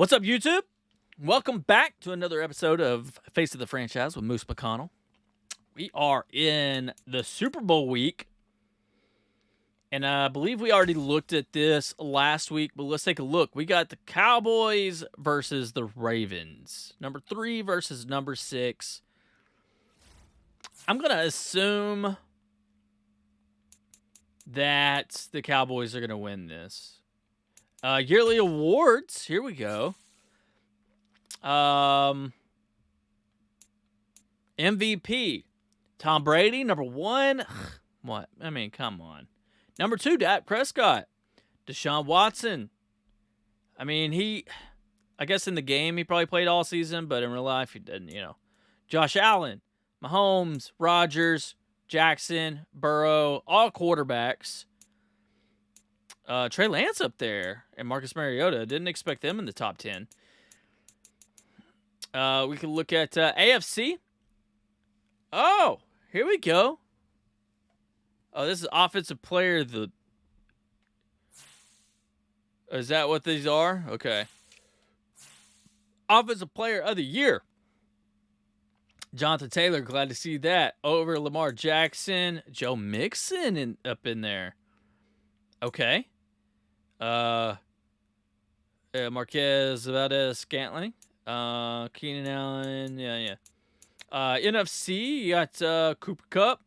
What's up, YouTube? Welcome back to another episode of Face of the Franchise with Moose McConnell. We are in the Super Bowl week, and I believe we already looked at this last week, but let's take a look. We got the Cowboys versus the Ravens. Number 3 versus number 6. I'm going to assume that the Cowboys are going to win this. Yearly awards. Here we go. MVP. Tom Brady, number 1. What? I mean, come on. Number 2, Dak Prescott. Deshaun Watson. I mean, I guess in the game he probably played all season, but in real life he didn't, Josh Allen, Mahomes, Rodgers, Jackson, Burrow, all quarterbacks. Trey Lance up there and Marcus Mariota. Didn't expect them in the top 10. We can look at AFC. Oh, here we go. Oh, this is offensive player of the... Is that what these are? Okay. Offensive player of the year. Jonathan Taylor, glad to see that. Over Lamar Jackson. Joe Mixon up in there. Okay. Marquez Valdez-Scantling. Keenan Allen. Yeah. NFC, you got Cooper Kupp.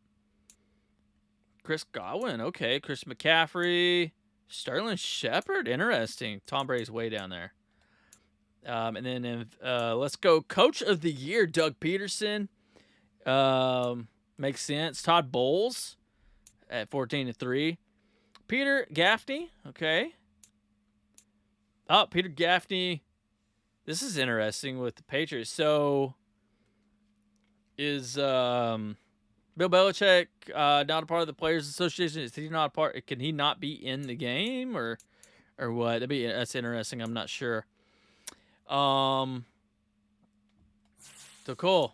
Chris Godwin. Okay. Chris McCaffrey. Sterling Shepard. Interesting. Tom Brady's way down there. And then let's go Coach of the Year, Doug Peterson. Makes sense. Todd Bowles at 14-3. Peter Gaffney. Okay. Oh, Peter Gaffney. This is interesting with the Patriots. So, is Bill Belichick not a part of the Players Association? Is he not a part? Can he not be in the game or what? That's interesting. I'm not sure. So cool.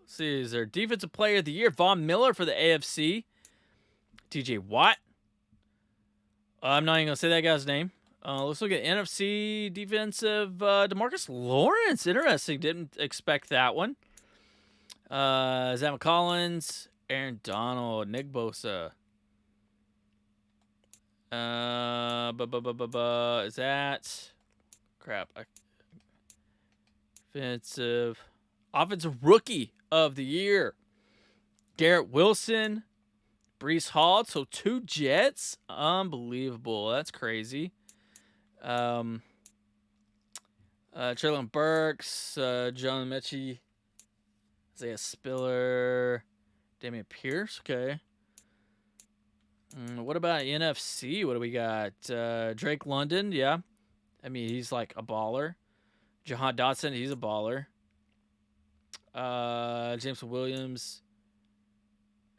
Let's see, is there Defensive Player of the Year? Von Miller for the AFC. TJ Watt. I'm not even gonna say that guy's name. Let's look at NFC defensive. DeMarcus Lawrence. Interesting. Didn't expect that one. Zach McCollins. Aaron Donald. Nick Bosa. Is that... Crap. Offensive Rookie of the Year. Garrett Wilson. Breece Hall. So 2 Jets. Unbelievable. That's crazy. Traylon Burks, John Mechie, Isaiah Spiller, Damian Pierce. Okay. What about NFC? What do we got? Drake London. Yeah. I mean, he's like a baller. Jahan Dotson. He's a baller. Jameson Williams.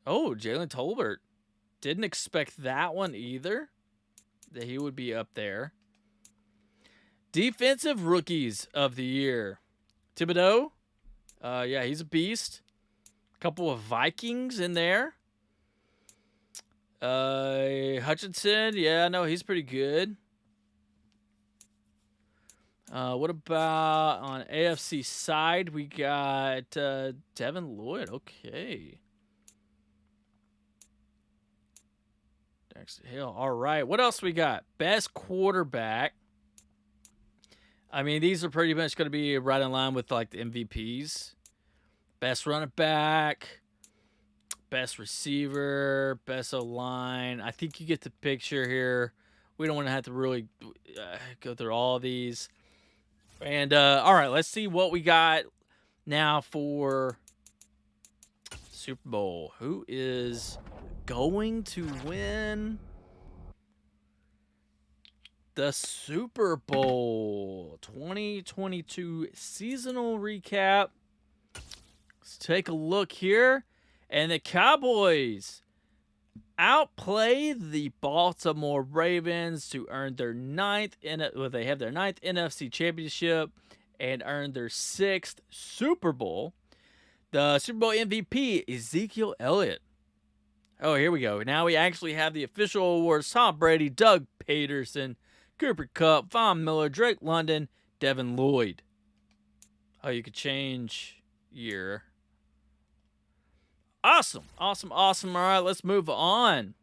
Oh, Jalen Tolbert. Didn't expect that one either. That he would be up there. Defensive Rookies of the Year. Thibodeau. Yeah, he's a beast. A couple of Vikings in there. Hutchinson. Yeah, no, he's pretty good. What about on AFC side? We got Devin Lloyd. Okay. Dexter Hill. All right. What else we got? Best quarterback. I mean, these are pretty much going to be right in line with like the MVPs. Best running back, best receiver, best O-line. I think you get the picture here. We don't want to have to really go through all of these. And all right, let's see what we got now for Super Bowl. Who is going to win the Super Bowl 2022 seasonal recap? Let's take a look here. And the Cowboys outplay the Baltimore Ravens to earn their they have their 9th NFC Championship and earn their 6th Super Bowl. The Super Bowl MVP, Ezekiel Elliott. Oh, here we go. Now we actually have the official awards. Tom Brady, Doug Peterson, Cooper Kupp, Von Miller, Drake London, Devin Lloyd. Oh, you could change year. Awesome. All right, let's move on.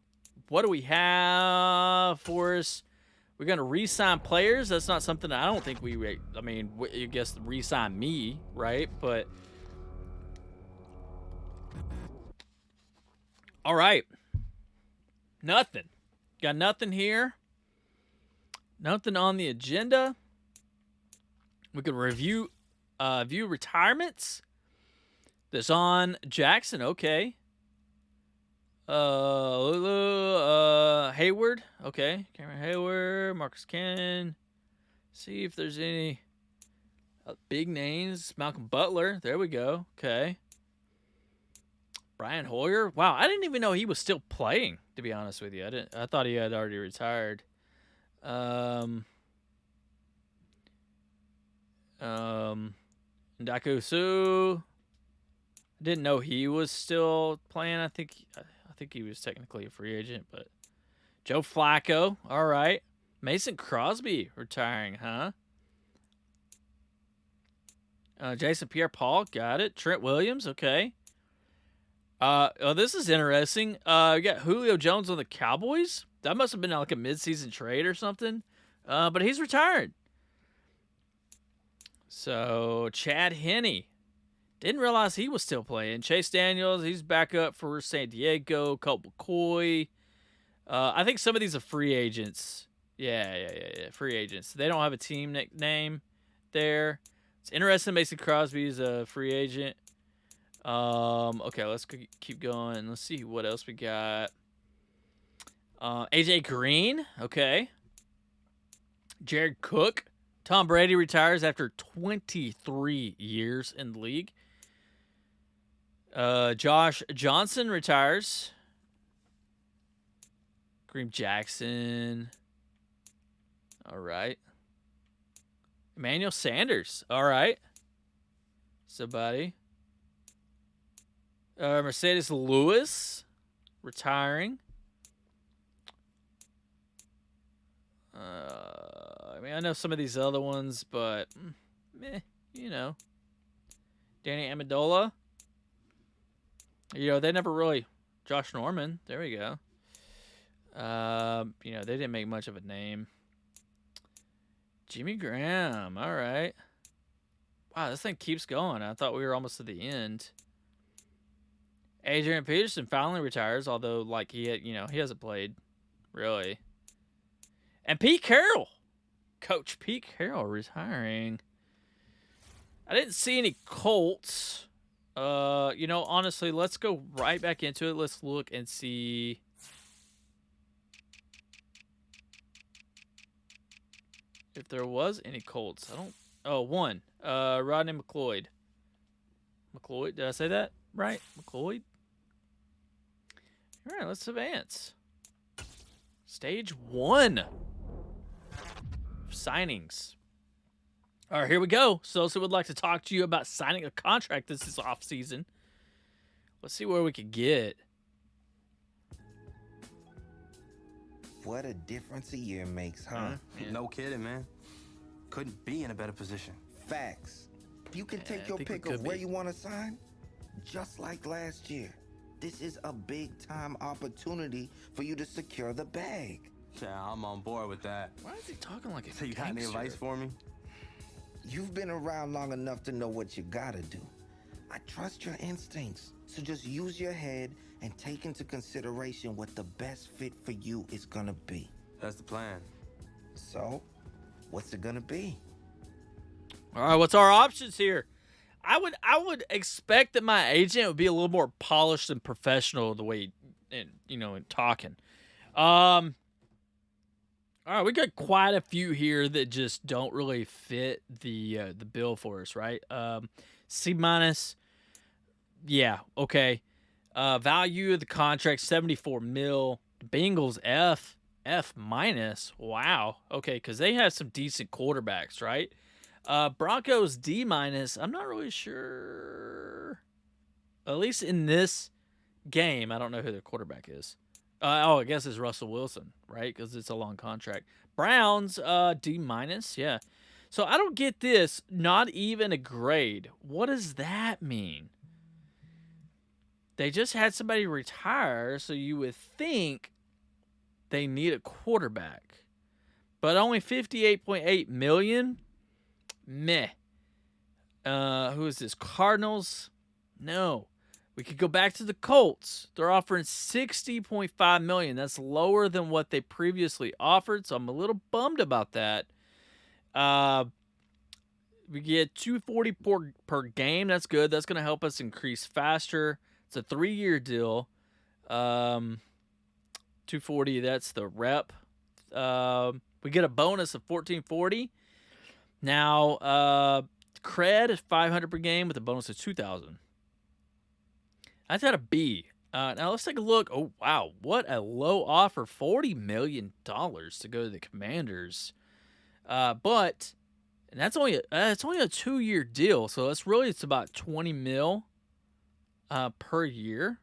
What do we have for us? We're going to re-sign players. That's not something I don't think I mean, I guess re-sign me, right? But all right. Nothing. Got nothing here. Nothing on the agenda. We can view retirements. Deshaun Jackson, okay. Hayward, okay. Cameron Hayward, Marcus Cannon. See if there's any big names. Malcolm Butler, there we go. Okay. Brian Hoyer, wow, I didn't even know he was still playing. To be honest with you, I thought he had already retired. Ndaku Su. Didn't know he was still playing. I think he was technically a free agent, but Joe Flacco, all right. Mason Crosby retiring, huh? Jason Pierre-Paul, got it. Trent Williams, okay. Oh, this is interesting. We got Julio Jones on the Cowboys. That must have been like a mid-season trade or something. But he's retired. So Chad Henne. Didn't realize he was still playing. Chase Daniels, he's back up for San Diego. Colt McCoy. I think some of these are free agents. Yeah. Free agents. They don't have a team name there. It's interesting. Mason Crosby is a free agent. Okay, let's keep going. Let's see what else we got. AJ Green. Okay. Jared Cook. Tom Brady retires after 23 years in the league. Josh Johnson retires. Kareem Jackson. All right. Emmanuel Sanders. All right. Somebody. Mercedes Lewis retiring. I mean, I know some of these other ones, but you know. Danny Amendola. They never really. Josh Norman. There we go. They didn't make much of a name. Jimmy Graham. All right. Wow, this thing keeps going. I thought we were almost to the end. Adrian Peterson finally retires, although he hasn't played really. And Pete Carroll. Coach Pete Carroll retiring. I didn't see any Colts. Honestly, let's go right back into it. Let's look and see. If there was any Colts. One. Rodney McLeod. McLeod, did I say that right? McLeod? All right, let's advance. Stage 1. Signings. All right, here we go. Sosa would like to talk to you about signing a contract this is off season. Let's see where we could get. What a difference a year makes, huh? No kidding, man. Couldn't be in a better position. Facts. You can take your pick of where you want to sign, just like last year. This is a big-time opportunity for you to secure the bag. Yeah, I'm on board with that. Why is he talking like a So you got any advice for me? You've been around long enough to know what you gotta do. I trust your instincts, so just use your head and take into consideration what the best fit for you is gonna be. That's the plan. So, what's it gonna be? All right, what's our options here? I would expect that my agent would be a little more polished and professional the way, in talking. All right, we got quite a few here that just don't really fit the bill for us, right? C minus, yeah, okay. Value of the contract $74 million. Bengals F minus. Wow, okay, because they have some decent quarterbacks, right? Broncos D minus. I'm not really sure. At least in this game, I don't know who their quarterback is. I guess it's Russell Wilson, right? Because it's a long contract. Browns D minus. Yeah. So I don't get this. Not even a grade. What does that mean? They just had somebody retire, so you would think they need a quarterback. But only 58.8 million? Meh. Who is this? Cardinals? No. We could go back to the Colts. They're offering 60.5 million. That's lower than what they previously offered, so I'm a little bummed about that. We get 240 per game. That's good. That's going to help us increase faster. It's a 3-year deal. 240, that's the rep. We get a bonus of 1440. Now, cred is 500 per game with a bonus of 2,000. That's at a B. Now let's take a look. Oh wow, what a low offer! $40 million to go to the Commanders. But and that's only it's only a 2-year deal, so it's about 20 mil per year.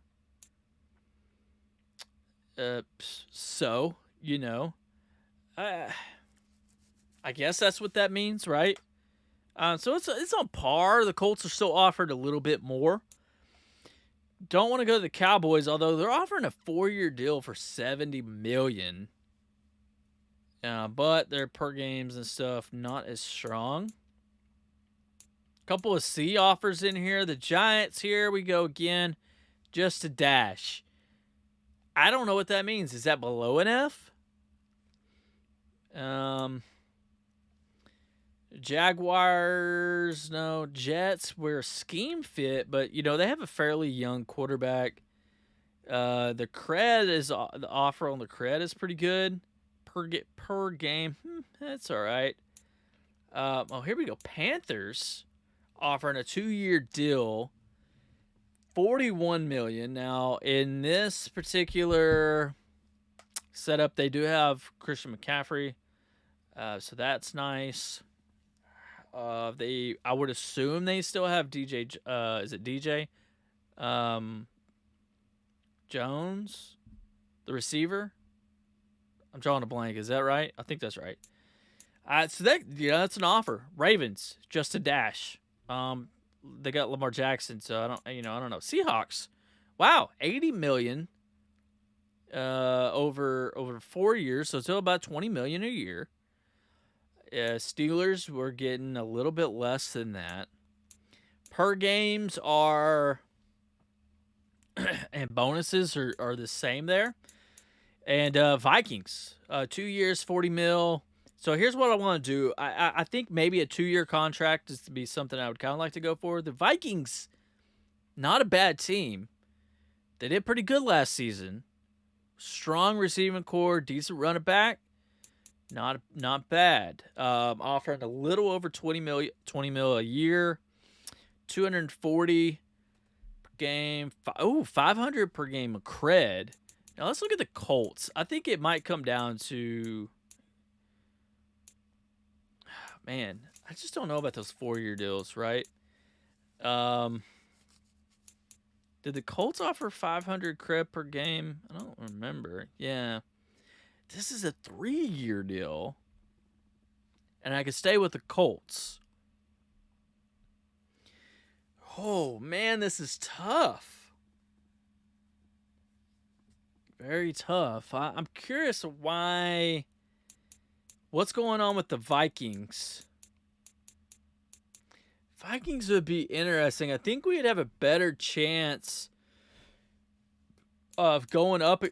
So I guess that's what that means, right? So it's on par. The Colts are still offered a little bit more. Don't want to go to the Cowboys, although they're offering a 4-year deal for $70 million. But their per games and stuff not as strong. Couple of C offers in here. The Giants, here we go again. Just a dash. I don't know what that means. Is that below an F? Jaguars, no. Jets, we're scheme fit, but they have a fairly young quarterback. The offer on the cred is pretty good per game. That's all right. Here we go. Panthers offering a 2-year deal, $41 million. Now, in this particular setup, they do have Christian McCaffrey, so that's nice. I would assume they still have DJ. Is it DJ? Jones, the receiver. I'm drawing a blank. Is that right? I think that's right. So that's an offer. Ravens, just a dash. They got Lamar Jackson, so I don't know. Seahawks, wow, $80 million. Over 4 years, so it's still about $20 million a year. Steelers, we're getting a little bit less than that. Per games are and bonuses are the same there. And Vikings, 2 years, 40 mil. So here's what I want to do. I think maybe a 2-year contract is to be something I would kind of like to go for. The Vikings, not a bad team. They did pretty good last season. Strong receiving core, decent running back. Not bad. Offering a little over 20 mil a year. 240 per game. 500 per game of cred. Now let's look at the Colts. I think it might come down to, man, I just don't know about those 4-year deals, right? Did the Colts offer 500 cred per game? I don't remember. Yeah. This is a 3-year deal. And I could stay with the Colts. Oh, man, this is tough. Very tough. I'm curious why. What's going on with the Vikings? Vikings would be interesting. I think we'd have a better chance of going up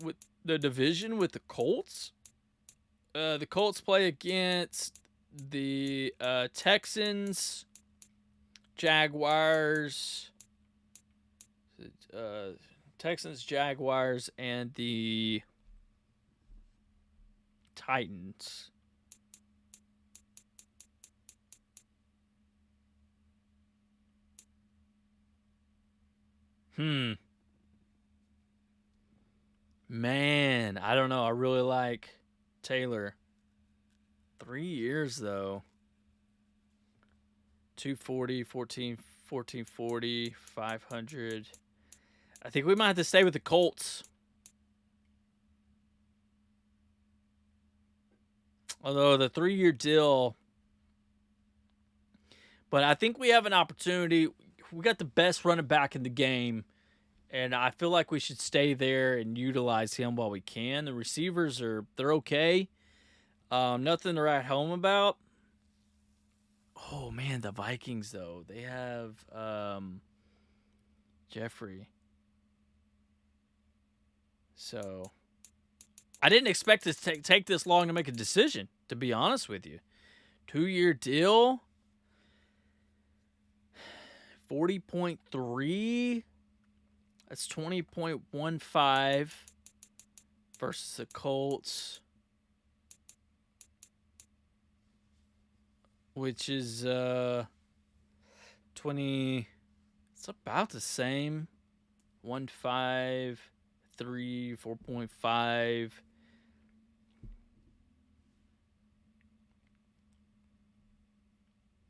with the division with the Colts. The Colts play against the Texans, Jaguars, Jaguars, and the Titans. Man, I don't know. I really like Taylor. 3 years, though. 240, 1440, 500. I think we might have to stay with the Colts. Although the 3-year deal But I think we have an opportunity. We got the best running back in the game, and I feel like we should stay there and utilize him while we can. The receivers they're okay. Nothing to write home about. Oh man, the Vikings though. They have Jeffrey. So I didn't expect this to take this long to make a decision, to be honest with you. 2-year deal. 40.3. That's 20.15 versus the Colts, which is 20. It's about the same. 1.5, 3, 4.5.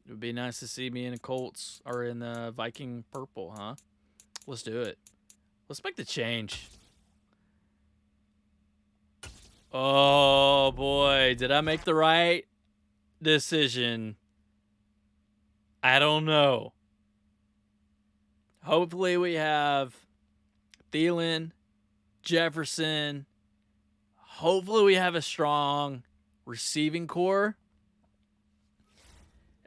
It would be nice to see me in the Colts or in the Viking purple, huh? Let's do it. Let's make the change. Oh, boy. Did I make the right decision? I don't know. Hopefully we have Thielen, Jefferson. Hopefully we have a strong receiving core.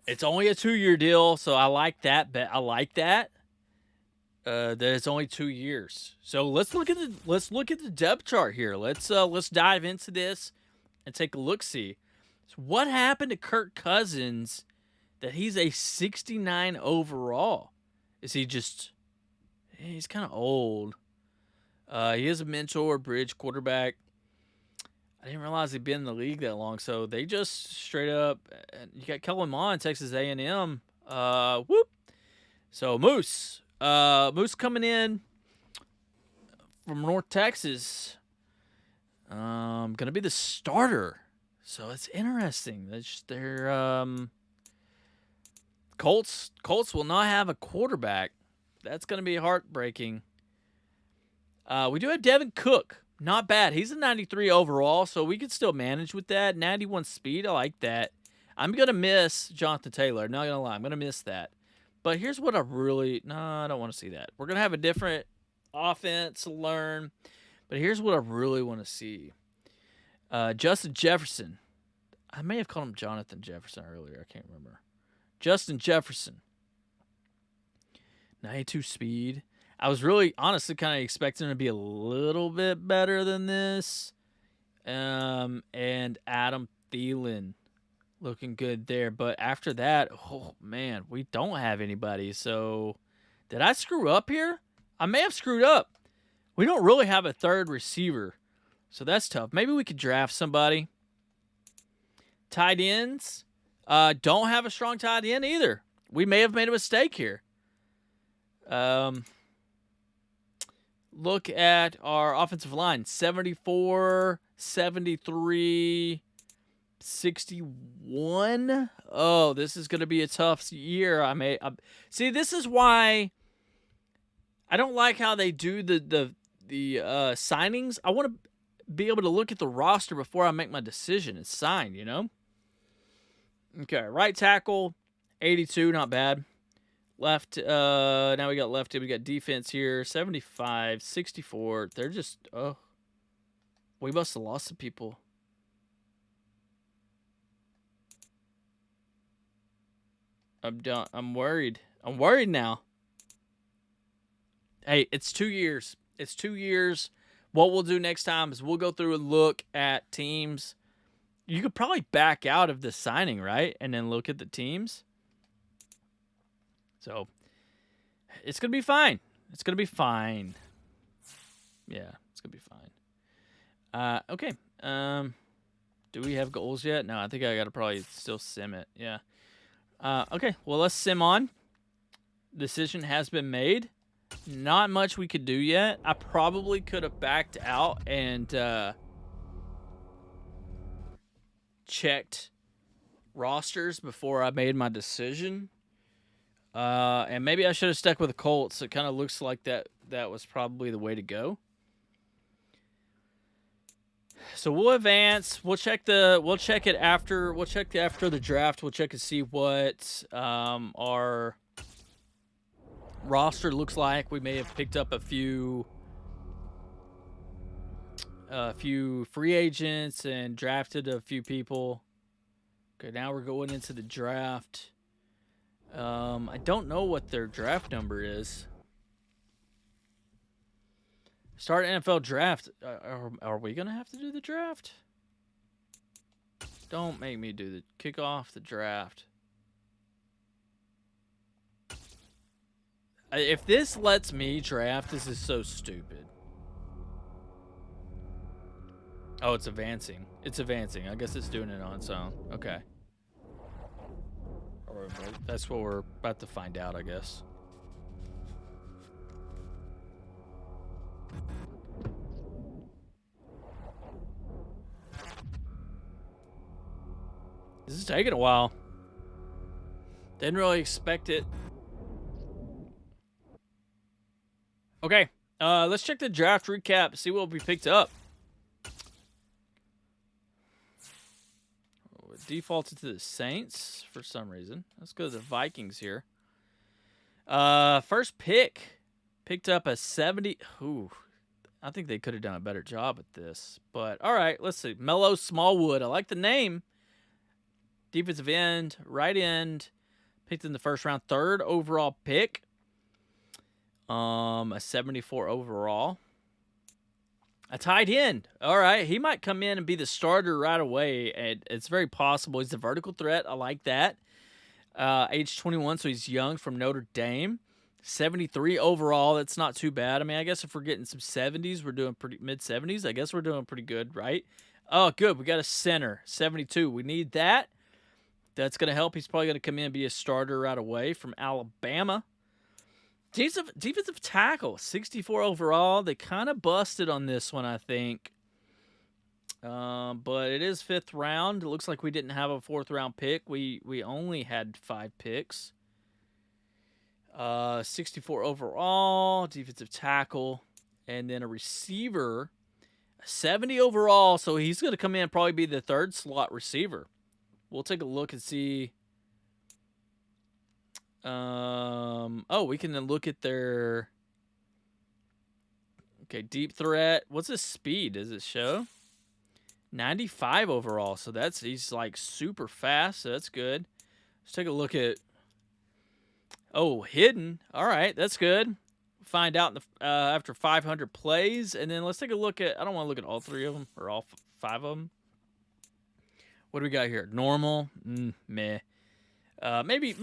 It's only a 2-year deal, so I like that. I like that. That it's only 2 years. So let's look at the depth chart here. Let's dive into this and take a look. See, so what happened to Kirk Cousins that he's a 69 overall? Is he just? He's kind of old. He is a mentor, bridge quarterback. I didn't realize he'd been in the league that long. So they just straight up. You got Kellen Mond, Texas A&M. Whoop. So Moose coming in from North Texas. Gonna be the starter. So it's interesting. They're Colts will not have a quarterback. That's gonna be heartbreaking. We do have Devin Cook. Not bad. He's a 93 overall, so we could still manage with that. 91 speed. I like that. I'm gonna miss Jonathan Taylor. Not gonna lie. I'm gonna miss that. But here's what I don't want to see that. We're going to have a different offense to learn. But here's what I really want to see. Justin Jefferson. I may have called him Jonathan Jefferson earlier. I can't remember. Justin Jefferson. 92 speed. I was really, honestly, kind of expecting him to be a little bit better than this. And Adam Thielen. Looking good there. But after that, oh, man, we don't have anybody. So did I screw up here? I may have screwed up. We don't really have a third receiver. So that's tough. Maybe we could draft somebody. Tight ends. Don't have a strong tight end either. We may have made a mistake here. Look at our offensive line. 74, 73... 61. Oh, this is going to be a tough year. See, this is why I don't like how they do the signings. I want to be able to look at the roster before I make my decision and sign, you know? Okay, right tackle, 82, not bad. Left, now we got lefty. We got defense here, 75, 64. They're just, we must have lost some people. I'm done. I'm worried. I'm worried now. Hey, it's 2 years. It's 2 years. What we'll do next time is we'll go through and look at teams. You could probably back out of the signing, right? And then look at the teams. So, it's going to be fine. It's going to be fine. Yeah, it's going to be fine. Okay. Do we have goals yet? No, I think I got to probably still sim it. Yeah. Okay, well, let's sim on. Decision has been made. Not much we could do yet. I probably could have backed out and checked rosters before I made my decision. And maybe I should have stuck with the Colts. It kind of looks like that was probably the way to go. So we'll advance. We'll check it after. We'll check after the draft. We'll check and see what our roster looks like. We may have picked up a few free agents and drafted a few people. Okay, now we're going into the draft. I don't know what their draft number is. Start NFL draft. Are we gonna have to do the draft? Don't make me do the kick off the draft. If this lets me draft, this is so stupid. Oh, it's advancing. It's advancing. I guess it's doing it on its own. Okay. Or that's what we're about to find out, I guess. This is taking a while. Didn't really expect it. Okay, let's check the draft recap, see what we picked up. It defaulted to the Saints for some reason. Let's go to the Vikings here. First pick. Picked up a 70. Ooh, I think they could have done a better job at this. But, all right, let's see. Mello Smallwood. I like the name. Defensive end, right end. Picked in the first round. Third overall pick. A 74 overall. A tight end. All right. He might come in and be the starter right away. And it's very possible. He's a vertical threat. I like that. Age 21, so he's young, from Notre Dame. 73 overall. That's not too bad. I mean, I guess if we're getting some 70s, we're doing pretty mid-70s. I guess we're doing pretty good, right? Oh, good. We got a center. 72. We need that. That's going to help. He's probably going to come in and be a starter right away, from Alabama. Defensive tackle, 64 overall. They kind of busted on this one, I think. But it is 5th round. It looks like we didn't have a 4th round pick. We only had 5 picks. 64 overall, defensive tackle, and then a receiver, 70 overall. So he's going to come in and probably be the 3rd slot receiver. We'll take a look and see. Oh, we can then look at their. Okay, deep threat. What's his speed? Does it show? 95 overall. So he's like super fast. So that's good. Let's take a look at. Oh, hidden. All right, that's good. Find out after 500 plays, and then let's take a look at. I don't want to look at all 3 of them or all 5 of them. What do we got here? Normal. Meh. Maybe,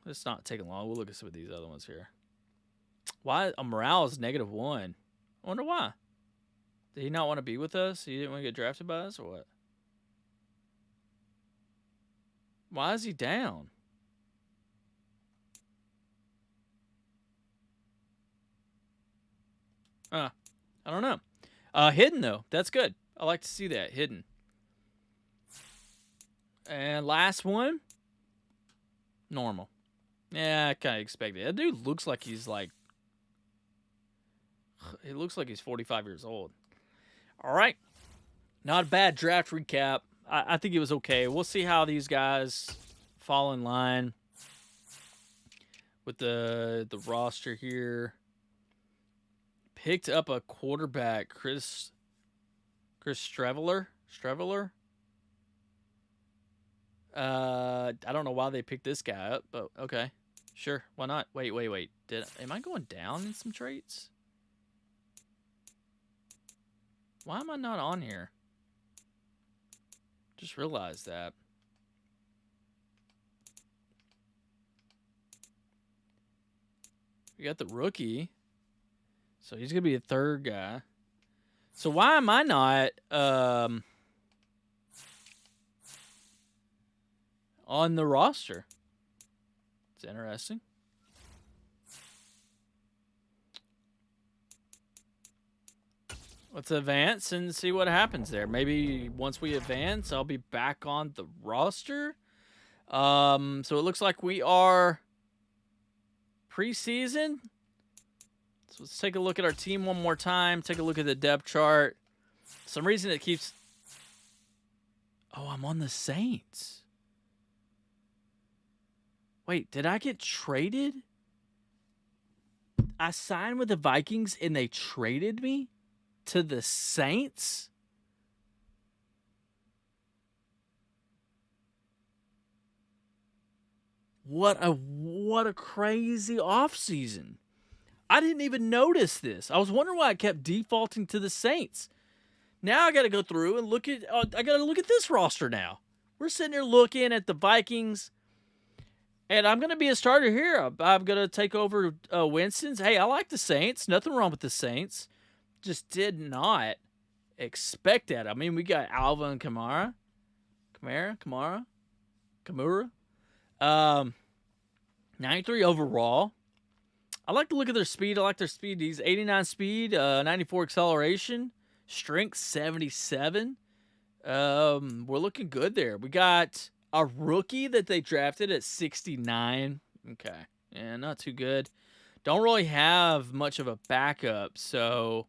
it's not taking long. We'll look at some of these other ones here. Why? Morale is -1. I wonder why. Did he not want to be with us? He didn't want to get drafted by us, or what? Why is he down? I don't know. Hidden, though. That's good. I like to see that. Hidden. And last one. Normal. Yeah, I kind of expected it. That dude looks like he's like. He looks like he's 45 years old. All right. Not a bad draft recap. I think it was okay. We'll see how these guys fall in line with the roster here. Picked up a quarterback, Chris Streveler. I don't know why they picked this guy up, but okay. Sure, why not? Wait. Am I going down in some traits? Why am I not on here? Just realized that. We got the rookie. So he's going to be the 3rd guy. So why am I not on the roster? It's interesting. Let's advance and see what happens there. Maybe once we advance, I'll be back on the roster. So it looks like we are preseason. So let's take a look at our team one more time. Take a look at the depth chart. some reason it keeps. Oh, I'm on the Saints. Wait, did I get traded? I signed with the Vikings and they traded me to the Saints? What a crazy offseason. I didn't even notice this. I was wondering why I kept defaulting to the Saints. Now I got to go through and look at I got to look at this roster now. We're sitting here looking at the Vikings, and I'm going to be a starter here. I'm going to take over Winston's. Hey, I like the Saints. Nothing wrong with the Saints. Just did not expect that. I mean, we got Alva and Kamara. 93 overall. I like to look at their speed. I like their speed. He's 89 speed, 94 acceleration, strength 77. We're looking good there. We got a rookie that they drafted at 69. Okay. Yeah, not too good. Don't really have much of a backup, so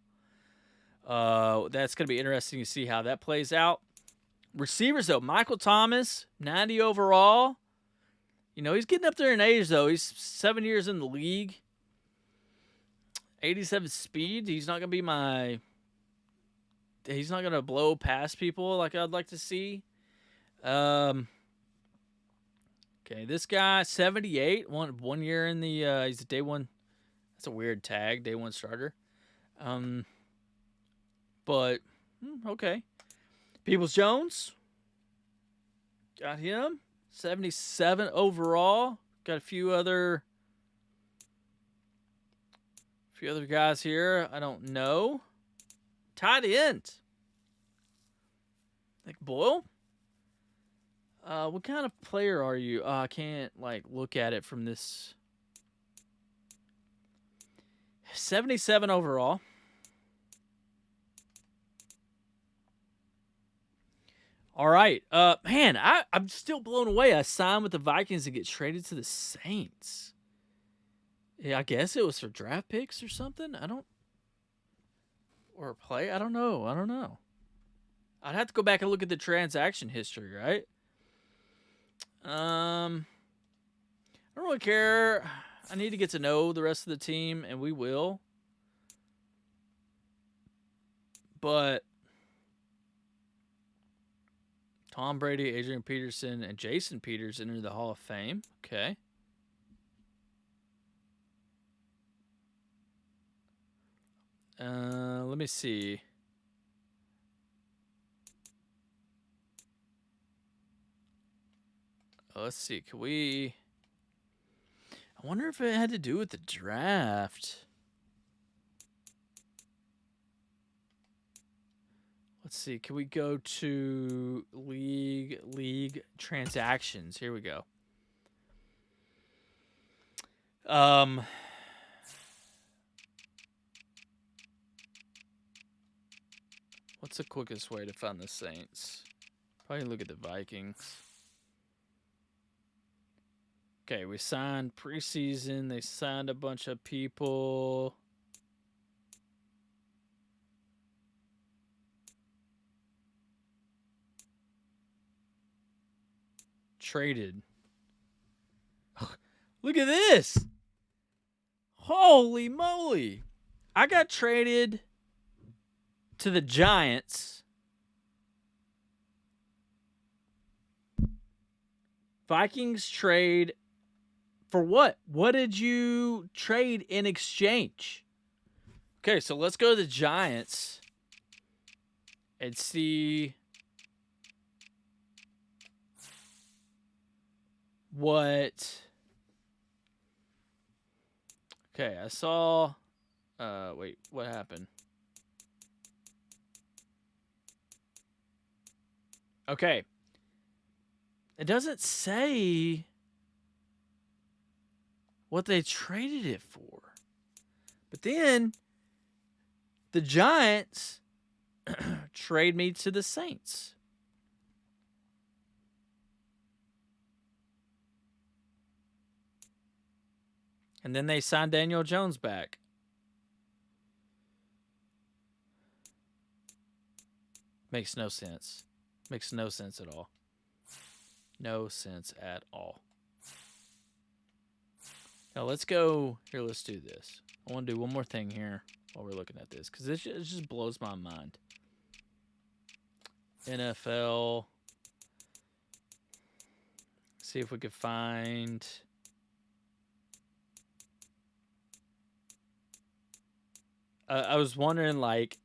that's going to be interesting to see how that plays out. Receivers, though, Michael Thomas, 90 overall. You know, he's getting up there in age, though. He's 7 years in the league. 87 speed. He's not going to be my... He's not going to blow past people like I'd like to see. Okay, this guy, 78. One year in the... he's a day one... That's a weird tag, day one starter. But, okay. Peoples-Jones. Got him. 77 overall. Got a few other guys here. I don't know. Tight end. Nick Boyle. What kind of player are you? I can't look at it from this. 77 overall. All right. Man, I'm still blown away. I signed with the Vikings to get traded to the Saints. Yeah, I guess it was for draft picks or something. Or a play. I don't know. I'd have to go back and look at the transaction history, right? I don't really care. I need to get to know the rest of the team, and we will. But Tom Brady, Adrian Peterson, and Jason Peters enter the Hall of Fame. Okay. Let me see. Let's see. Can we... I wonder if it had to do with the draft. Let's see. Can we go to league transactions? Here we go. What's the quickest way to find the Saints? Probably look at the Vikings. Okay, we signed preseason. They signed a bunch of people. Traded. Look at this. Holy moly. I got traded to the Giants. Vikings trade for what? What did you trade in exchange? Okay, so let's go to the Giants and see what... Okay, I saw... wait, what happened? Okay. It doesn't say what they traded it for. But then the Giants trade me to the Saints. And then they signed Daniel Jones back. Makes no sense. Makes no sense at all. No sense at all. Now let's go here. Let's do this. I want to do one more thing here while we're looking at this because it just blows my mind. NFL. See if we could find. I was wondering like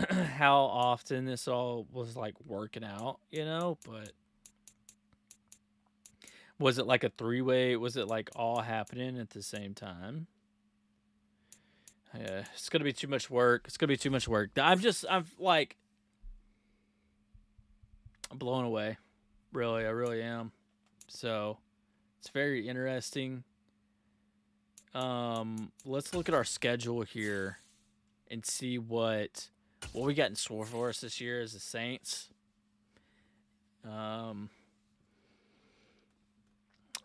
how often this all was like working out, but was it like a three-way? Was it like all happening at the same time? Yeah, it's gonna be too much work. It's gonna be too much work. I'm blown away. Really, I really am. So it's very interesting. Let's look at our schedule here and see what we got in store for us this year as the Saints.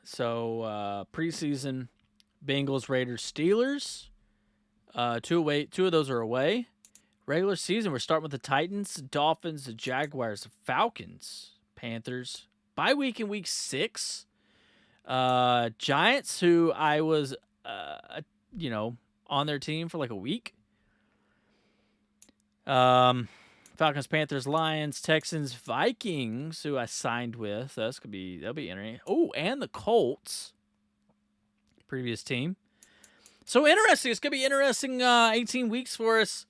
So preseason, Bengals, Raiders, Steelers. Two of those are away. Regular season, we're starting with the Titans, Dolphins, the Jaguars, the Falcons, Panthers. Bye week in week 6. Giants, who I was, on their team for like a week. Falcons, Panthers, Lions, Texans, Vikings, who I signed with. That'll be interesting. Oh, and the Colts, previous team. So interesting. It's gonna be interesting. 18 weeks for us,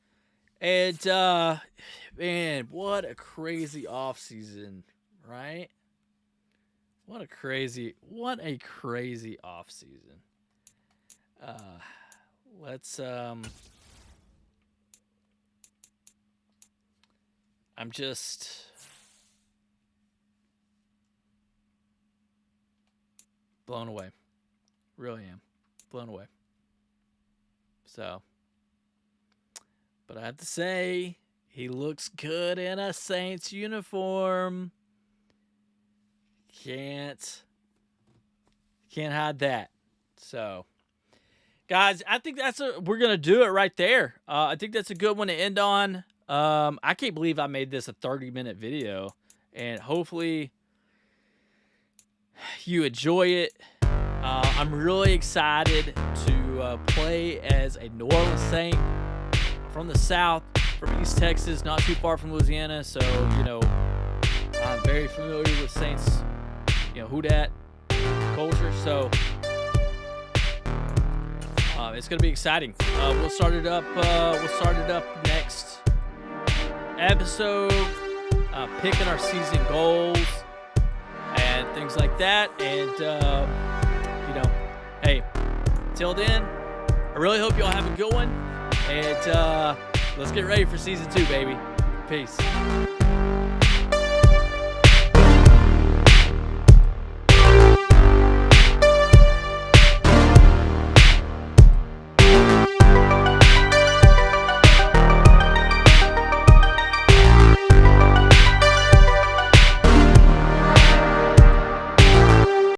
and man, what a crazy offseason, right? What a crazy offseason. Let's I'm just blown away. Really am. Blown away. So, but I have to say, he looks good in a Saints uniform. Can't hide that. So, guys, I think we're gonna do it right there. I think that's a good one to end on. I can't believe I made this a 30-minute video, and hopefully you enjoy it. I'm really excited to play as a New Orleans Saint from the South, from East Texas, not too far from Louisiana. So, I'm very familiar with Saints, who dat culture. So, it's going to be exciting. We'll start it up next episode, picking our season goals and things like that. And, hey, till then, I really hope y'all have a good one. And let's get ready for season 2, baby. Peace.